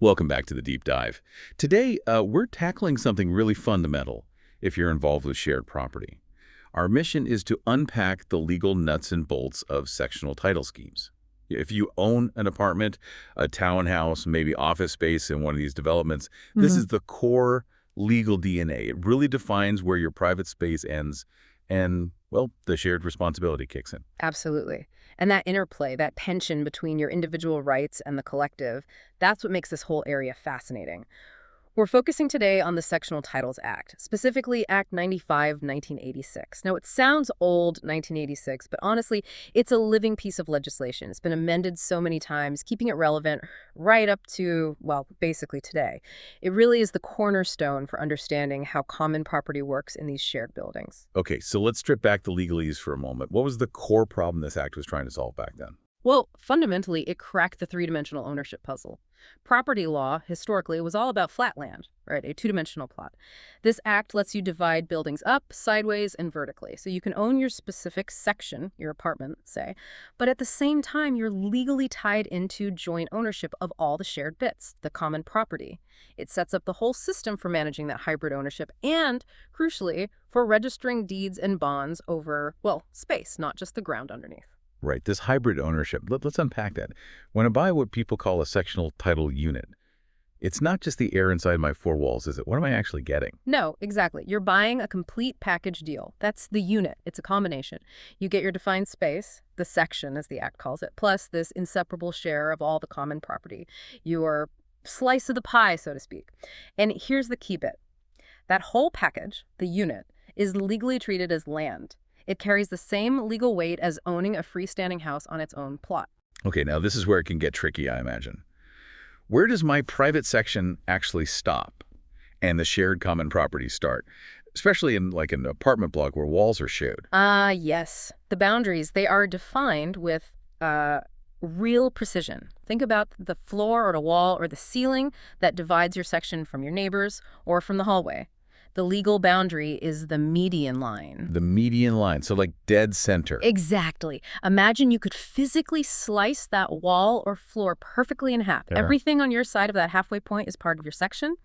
Welcome back to the Deep Dive. Today, we're tackling something really fundamental if you're involved with shared property. Our mission is to unpack the legal nuts and bolts of sectional title schemes. If you own an apartment, a townhouse, maybe office space in one of these developments, this is the core legal DNA. It really defines where your private space ends and, well, the shared responsibility kicks in. Absolutely. And that interplay, that tension between your individual rights and the collective, that's what makes this whole area fascinating. We're focusing today on the Sectional Titles Act, specifically Act 95, 1986. Now, it sounds old, 1986, but honestly, it's a living piece of legislation. It's been amended so many times, keeping it relevant right up to, well, basically today. It really is the cornerstone for understanding how common property works in these shared buildings. Okay, so let's strip back the legalese for a moment. What was the core problem this act was trying to solve back then? Well, fundamentally, it cracked the three-dimensional ownership puzzle. Property law, historically, was all about flat land, right? A two-dimensional plot. This act lets you divide buildings up, sideways, and vertically. So you can own your specific section, your apartment, say, but at the same time, you're legally tied into joint ownership of all the shared bits, the common property. It sets up the whole system for managing that hybrid ownership and, crucially, for registering deeds and bonds over, well, space, not just the ground underneath. Right, this hybrid ownership, let's unpack that. When I buy what people call a sectional title unit, it's not just the air inside my four walls, is it? What am I actually getting? No, exactly. You're buying a complete package deal. That's the unit. It's a combination. You get your defined space, the section as the Act calls it, plus this inseparable share of all the common property. Your slice of the pie, so to speak. And here's the key bit. That whole package, the unit, is legally treated as land. It carries the same legal weight as owning a freestanding house on its own plot. Okay, now this is where it can get tricky, I imagine. Where does my private section actually stop and the shared common property start? Especially in like an apartment block where walls are shared. Yes. The boundaries, they are defined with real precision. Think about the floor or the wall or the ceiling that divides your section from your neighbors or from the hallway. The legal boundary is the median line. The median line, so like dead center. Exactly. Imagine you could physically slice that wall or floor perfectly in half. Yeah. Everything on your side of that halfway point is part of your section.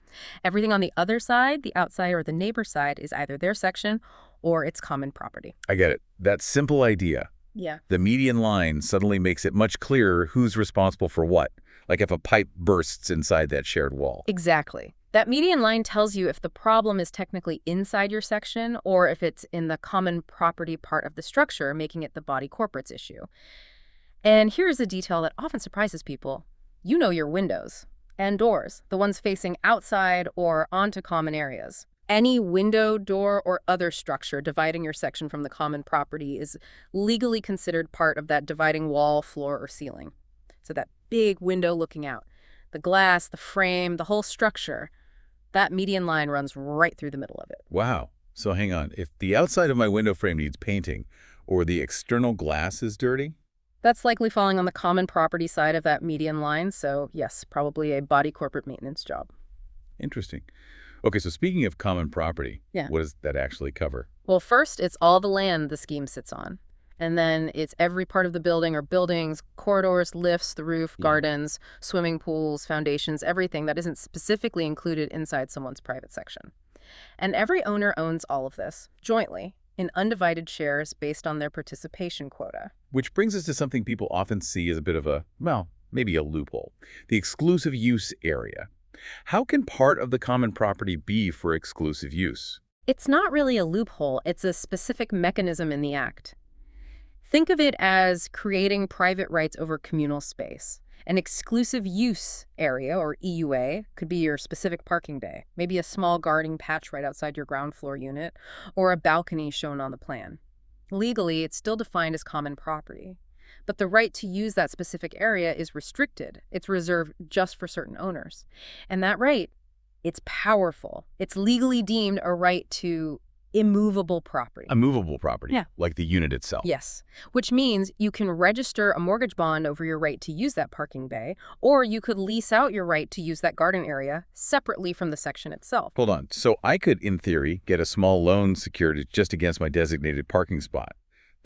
Everything on the other side, the outside or the neighbor side, is either their section or its common property. I get it. That simple idea. Yeah. The median line suddenly makes it much clearer who's responsible for what. Like if a pipe bursts inside that shared wall. Exactly. That median line tells you if the problem is technically inside your section or if it's in the common property part of the structure, making it the body corporate's issue. And here's a detail that often surprises people. You know your windows and doors, the ones facing outside or onto common areas. Any window, door, or other structure dividing your section from the common property is legally considered part of that dividing wall, floor, or ceiling. So that big window looking out, the glass, the frame, the whole structure, that median line runs right through the middle of it. Wow. So hang on. If the outside of my window frame needs painting or the external glass is dirty? That's likely falling on the common property side of that median line. So yes, probably a body corporate maintenance job. Interesting. Okay, so speaking of common property, Yeah. what does that actually cover? Well, first, it's all the land the scheme sits on. And then it's every part of the building or buildings, corridors, lifts, the roof, gardens, swimming pools, foundations, everything that isn't specifically included inside someone's private section. And every owner owns all of this, jointly, in undivided shares based on their participation quota. Which brings us to something people often see as a bit of a, well, maybe a loophole. The exclusive use area. How can part of the common property be for exclusive use? It's not really a loophole, it's a specific mechanism in the Act. Think of it as creating private rights over communal space. An exclusive use area, or EUA, could be your specific parking bay, maybe a small gardening patch right outside your ground floor unit, or a balcony shown on the plan. Legally, it's still defined as common property, but the right to use that specific area is restricted. It's reserved just for certain owners. And that right, it's powerful. It's legally deemed a right to immovable property. A movable property, Yeah. like the unit itself. Yes, which means you can register a mortgage bond over your right to use that parking bay, or you could lease out your right to use that garden area separately from the section itself. Hold on. So I could, in theory, get a small loan secured just against my designated parking spot.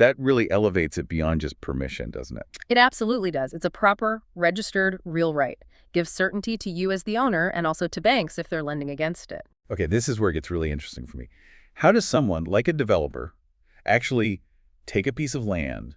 That really elevates it beyond just permission, doesn't it? It absolutely does. It's a proper, registered, real right. Gives certainty to you as the owner and also to banks if they're lending against it. Okay, this is where it gets really interesting for me. How does someone, like a developer, actually take a piece of land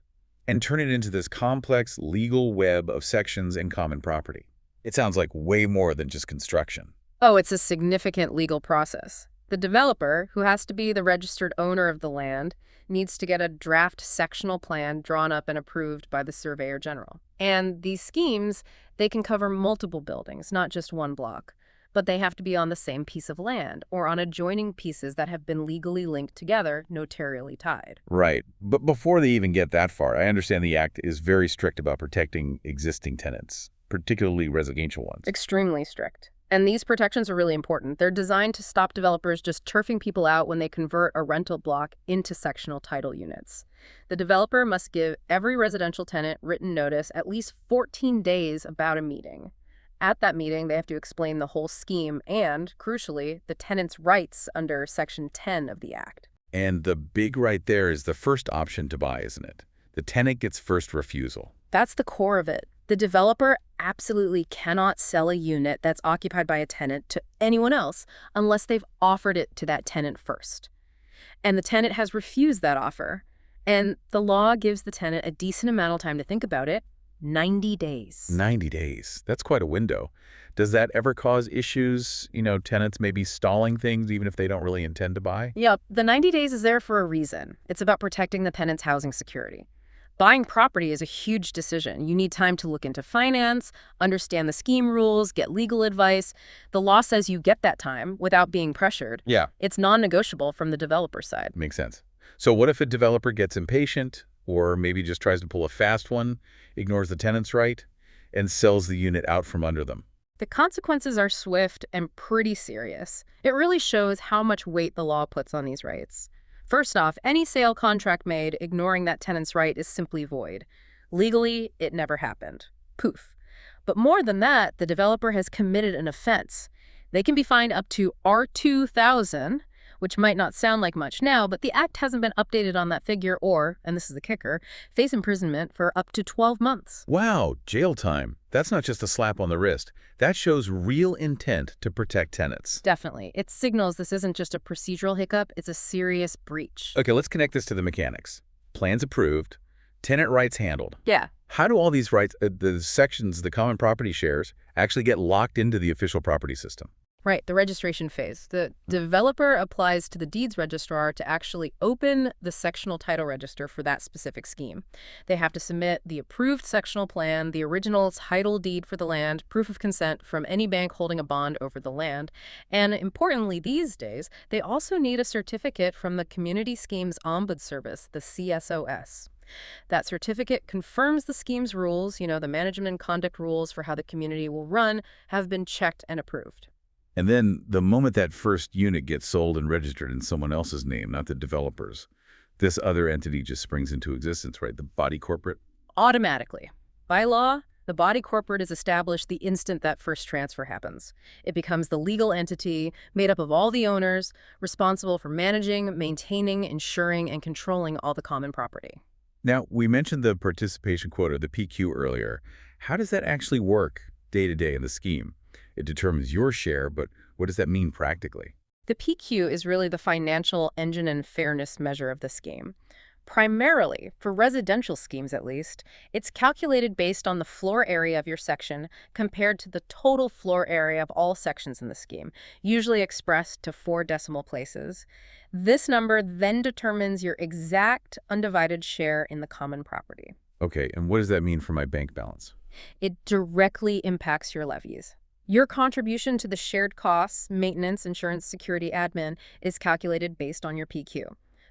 and turn it into this complex legal web of sections and common property? It sounds like way more than just construction. Oh, it's a significant legal process. The developer, who has to be the registered owner of the land, needs to get a draft sectional plan drawn up and approved by the Surveyor-General. And these schemes, they can cover multiple buildings, not just one block. But they have to be on the same piece of land or on adjoining pieces that have been legally linked together, notarially tied. Right. But before they even get that far, I understand the Act is very strict about protecting existing tenants, particularly residential ones. Extremely strict. And these protections are really important. They're designed to stop developers just turfing people out when they convert a rental block into sectional title units. The developer must give every residential tenant written notice at least 14 days about a meeting. At that meeting, they have to explain the whole scheme and, crucially, the tenant's rights under Section 10 of the Act. And the big right there is the first option to buy, isn't it? The tenant gets first refusal. That's the core of it. The developer absolutely cannot sell a unit that's occupied by a tenant to anyone else unless they've offered it to that tenant first. And the tenant has refused that offer. And the law gives the tenant a decent amount of time to think about it, 90 days. 90 days. That's quite a window. Does that ever cause issues, tenants maybe stalling things even if they don't really intend to buy? Yep, the 90 days is there for a reason. It's about protecting the tenant's housing security. Buying property is a huge decision. You need time to look into finance, understand the scheme rules, get legal advice. The law says you get that time without being pressured. Yeah. It's non-negotiable from the developer's side. Makes sense. So what if a developer gets impatient or maybe just tries to pull a fast one, ignores the tenant's right, and sells the unit out from under them? The consequences are swift and pretty serious. It really shows how much weight the law puts on these rights. First off, any sale contract made ignoring that tenant's right is simply void. Legally, it never happened. Poof. But more than that, the developer has committed an offense. They can be fined up to R$2,000, which might not sound like much now, but the Act hasn't been updated on that figure or, and this is the kicker, face imprisonment for up to 12 months. Wow, jail time. That's not just a slap on the wrist. That shows real intent to protect tenants. Definitely. It signals this isn't just a procedural hiccup, it's a serious breach. Okay, let's connect this to the mechanics. Plans approved, tenant rights handled. Yeah. How do all these rights, the sections, the common property shares, actually get locked into the official property system? Right, the registration phase. The developer applies to the deeds registrar to actually open the sectional title register for that specific scheme. They have to submit the approved sectional plan, the original title deed for the land, proof of consent from any bank holding a bond over the land, and importantly these days, they also need a certificate from the Community Schemes Ombuds Service, the CSOS. That certificate confirms the scheme's rules, the management and conduct rules for how the community will run, have been checked and approved. And then the moment that first unit gets sold and registered in someone else's name, not the developer's, this other entity just springs into existence, right? The body corporate? Automatically. By law, the body corporate is established the instant that first transfer happens. It becomes the legal entity made up of all the owners, responsible for managing, maintaining, insuring, and controlling all the common property. Now, we mentioned the participation quota, the PQ, earlier. How does that actually work day to day in the scheme? It determines your share, but what does that mean practically? The PQ is really the financial engine and fairness measure of the scheme. Primarily, for residential schemes at least, it's calculated based on the floor area of your section compared to the total floor area of all sections in the scheme, usually expressed to 4 decimal places. This number then determines your exact undivided share in the common property. Okay, and what does that mean for my bank balance? It directly impacts your levies. Your contribution to the shared costs, maintenance, insurance, security, admin, is calculated based on your PQ.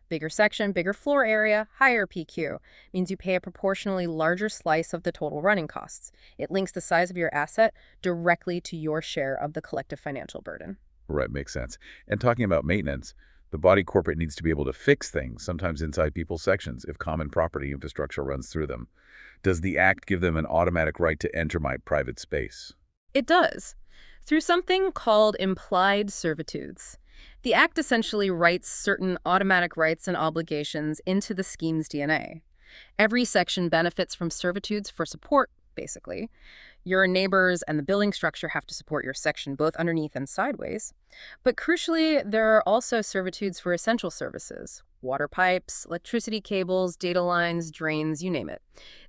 Bigger section, bigger floor area, higher PQ means you pay a proportionally larger slice of the total running costs. It links the size of your asset directly to your share of the collective financial burden. Right, makes sense. And talking about maintenance, the body corporate needs to be able to fix things, sometimes inside people's sections, if common property infrastructure runs through them. Does the Act give them an automatic right to enter my private space? It does, through something called implied servitudes. The Act essentially writes certain automatic rights and obligations into the scheme's DNA. Every section benefits from servitudes for support, basically. Your neighbors and the building structure have to support your section both underneath and sideways. But crucially, there are also servitudes for essential services: water pipes, electricity cables, data lines, drains, you name it.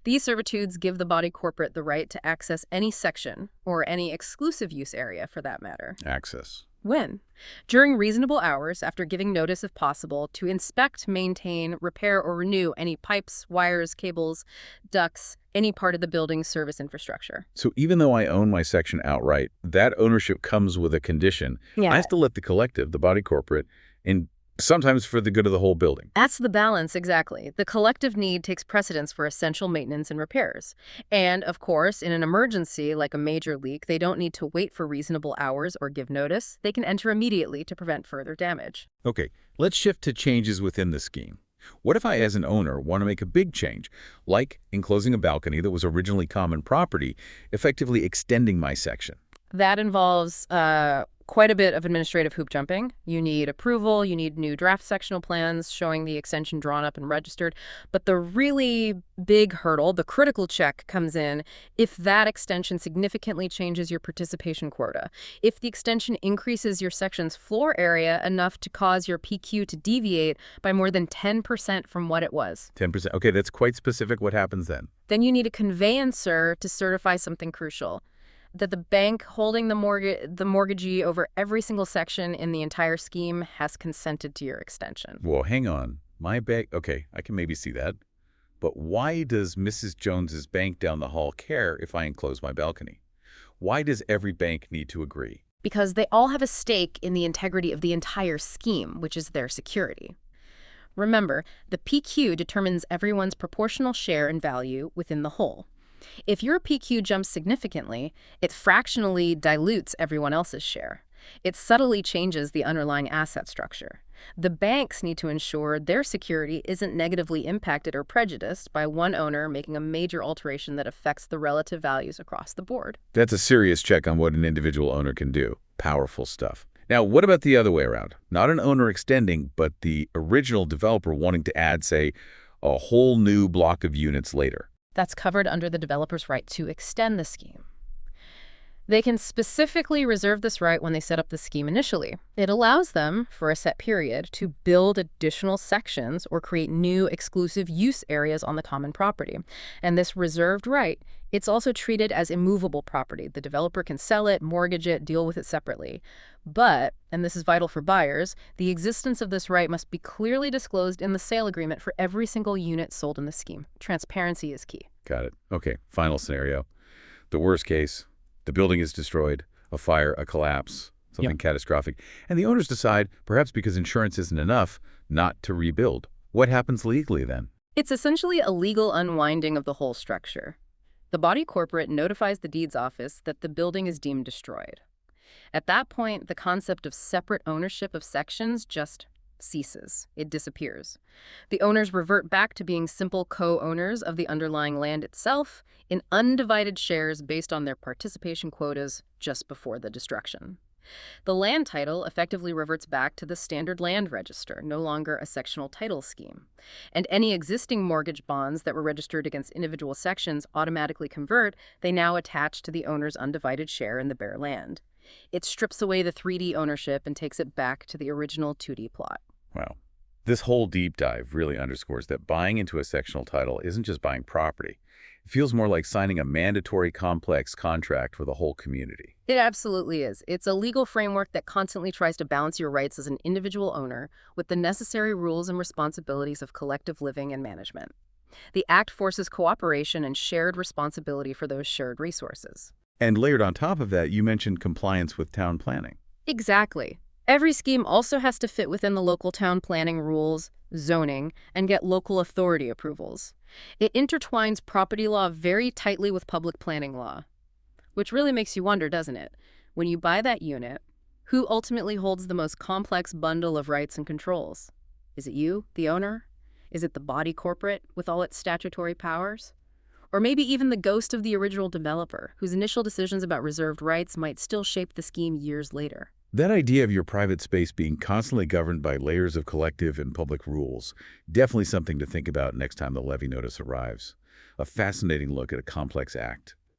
These servitudes give the body corporate the right to access any section, or any exclusive use area for that matter. Access. When? During reasonable hours, after giving notice if possible, to inspect, maintain, repair, or renew any pipes, wires, cables, ducts, any part of the building's service infrastructure. So even though I own my section outright, that ownership comes with a condition. Yeah. I have to let the collective, the body corporate, in sometimes for the good of the whole building. That's the balance, exactly. The collective need takes precedence for essential maintenance and repairs. And, of course, in an emergency like a major leak, they don't need to wait for reasonable hours or give notice. They can enter immediately to prevent further damage. Okay, let's shift to changes within the scheme. What if I, as an owner, want to make a big change, like enclosing a balcony that was originally common property, effectively extending my section? That involves quite a bit of administrative hoop jumping. You need approval, you need new draft sectional plans showing the extension drawn up and registered. But the really big hurdle, the critical check, comes in if that extension significantly changes your participation quota. If the extension increases your section's floor area enough to cause your PQ to deviate by more than 10% from what it was. 10%. Okay, that's quite specific. What happens then? Then you need a conveyancer to certify something crucial: that the bank holding the mortgagee over every single section in the entire scheme has consented to your extension. Whoa, hang on. My bank, okay, I can maybe see that. But why does Mrs. Jones's bank down the hall care if I enclose my balcony? Why does every bank need to agree? Because they all have a stake in the integrity of the entire scheme, which is their security. Remember, the PQ determines everyone's proportional share in value within the whole. If your PQ jumps significantly, it fractionally dilutes everyone else's share. It subtly changes the underlying asset structure. The banks need to ensure their security isn't negatively impacted or prejudiced by one owner making a major alteration that affects the relative values across the board. That's a serious check on what an individual owner can do. Powerful stuff. Now, what about the other way around? Not an owner extending, but the original developer wanting to add, say, a whole new block of units later. That's covered under the developer's right to extend the scheme. They can specifically reserve this right when they set up the scheme initially. It allows them, for a set period, to build additional sections or create new exclusive use areas on the common property. And this reserved right, it's also treated as immovable property. The developer can sell it, mortgage it, deal with it separately. But, and this is vital for buyers, the existence of this right must be clearly disclosed in the sale agreement for every single unit sold in the scheme. Transparency is key. Got it. Okay, final scenario. The worst case: the building is destroyed, a fire, a collapse, something catastrophic, and the owners decide, perhaps because insurance isn't enough, not to rebuild. What happens legally then? It's essentially a legal unwinding of the whole structure. The body corporate notifies the deeds office that the building is deemed destroyed. At that point, the concept of separate ownership of sections just ceases. It disappears. The owners revert back to being simple co-owners of the underlying land itself in undivided shares based on their participation quotas just before the destruction. The land title effectively reverts back to the standard land register, no longer a sectional title scheme. And any existing mortgage bonds that were registered against individual sections automatically convert. They now attach to the owner's undivided share in the bare land. It strips away the 3D ownership and takes it back to the original 2D plot. Wow. This whole deep dive really underscores that buying into a sectional title isn't just buying property. It feels more like signing a mandatory complex contract for the whole community. It absolutely is. It's a legal framework that constantly tries to balance your rights as an individual owner with the necessary rules and responsibilities of collective living and management. The Act forces cooperation and shared responsibility for those shared resources. And layered on top of that, you mentioned compliance with town planning. Exactly. Every scheme also has to fit within the local town planning rules, zoning, and get local authority approvals. It intertwines property law very tightly with public planning law. Which really makes you wonder, doesn't it? When you buy that unit, who ultimately holds the most complex bundle of rights and controls? Is it you, the owner? Is it the body corporate with all its statutory powers? Or maybe even the ghost of the original developer, whose initial decisions about reserved rights might still shape the scheme years later? That idea of your private space being constantly governed by layers of collective and public rules, definitely something to think about next time the levy notice arrives. A fascinating look at a complex act.